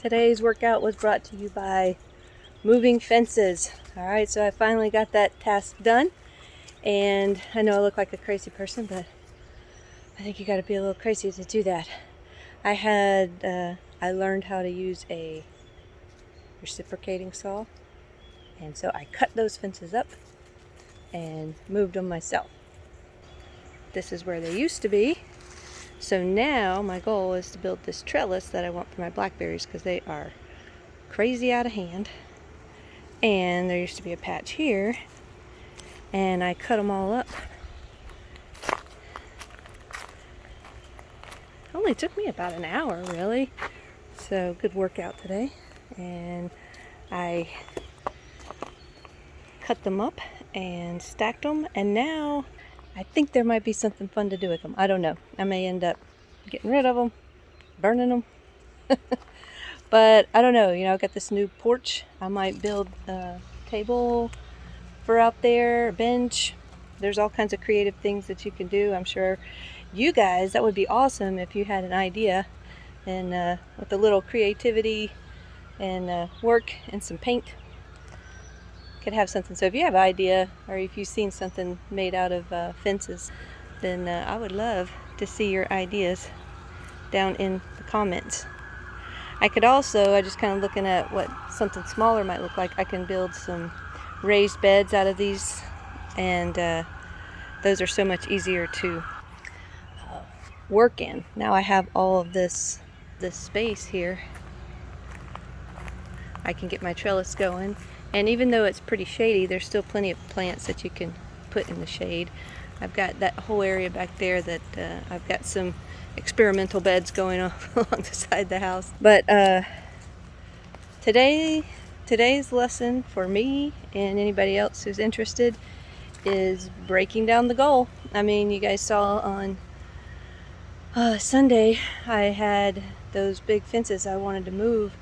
Today's workout was brought to you by moving fences. Alright, so I finally got that task done, and I know I look like a crazy person, but I think you got to be a little crazy to do that. I learned how to use a reciprocating saw, and so I cut those fences up and moved them myself. This is where they used to be. So now my goal is to build this trellis that I want for my blackberries, because they are crazy out of hand. And there used to be a patch here, and I cut them all up. It only took me about an hour, really. So good workout today. And I cut them up and stacked them, and now I think there might be something fun to do with them. I don't know. I may end up getting rid of them, burning them. But I don't know. You know, I got this new porch. I might build a table for out there, a bench. There's all kinds of creative things that you can do. I'm sure you guys, that would be awesome if you had an idea, and with a little creativity and work and some paint, could have something. So if you have an idea, or if you've seen something made out of fences, then I would love to see your ideas down in the comments. I could also, I just kind of looking at what something smaller might look like. I can build some raised beds out of these, and those are so much easier to work in. Now I have all of this space here. I can get my trellis going. And even though it's pretty shady, there's still plenty of plants that you can put in the shade. I've got that whole area back there that I've got some experimental beds going on along the side of the house. But today's lesson for me and anybody else who's interested is breaking down the goal. I mean, you guys saw on Sunday I had those big fences I wanted to move.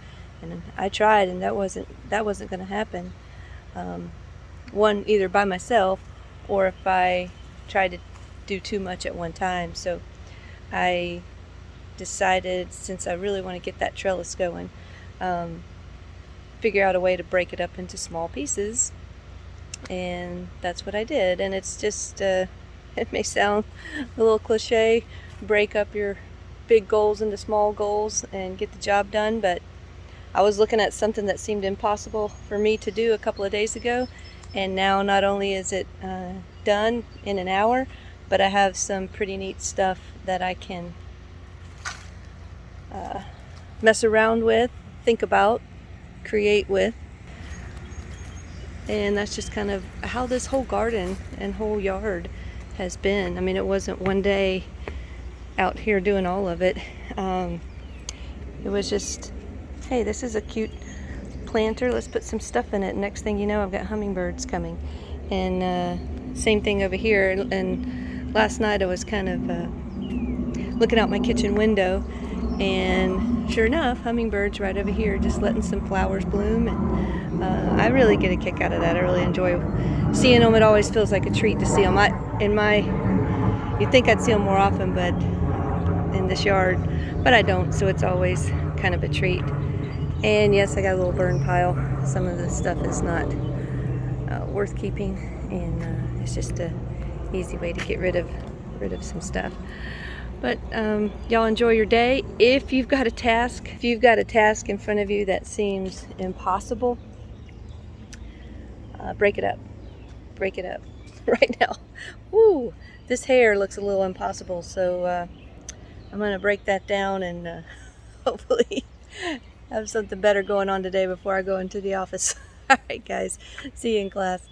And I tried, and that wasn't going to happen. One, either by myself, or if I tried to do too much at one time. So I decided, since I really want to get that trellis going, figure out a way to break it up into small pieces, and that's what I did. And it's just, it may sound a little cliche, break up your big goals into small goals and get the job done, but I was looking at something that seemed impossible for me to do a couple of days ago, and now not only is it done in an hour, but I have some pretty neat stuff that I can mess around with, think about, create with. And that's just kind of how this whole garden and whole yard has been. I mean, it wasn't one day out here doing all of it. It was just, hey, this is a cute planter, let's put some stuff in it. Next thing you know, I've got hummingbirds coming. And same thing over here. And last night I was kind of looking out my kitchen window, and sure enough, hummingbirds right over here, just letting some flowers bloom. And I really get a kick out of that. I really enjoy seeing them. It always feels like a treat to see them. You'd think I'd see them more often, but in this yard, but I don't, so it's always kind of a treat. And yes, I got a little burn pile. Some of the stuff is not worth keeping, and it's just a easy way to get rid of some stuff. But y'all enjoy your day. If you've got a task in front of you that seems impossible, break it up right now. Woo, this hair looks a little impossible, so I'm gonna break that down and hopefully have something better going on today before I go into the office. All right, guys, see you in class.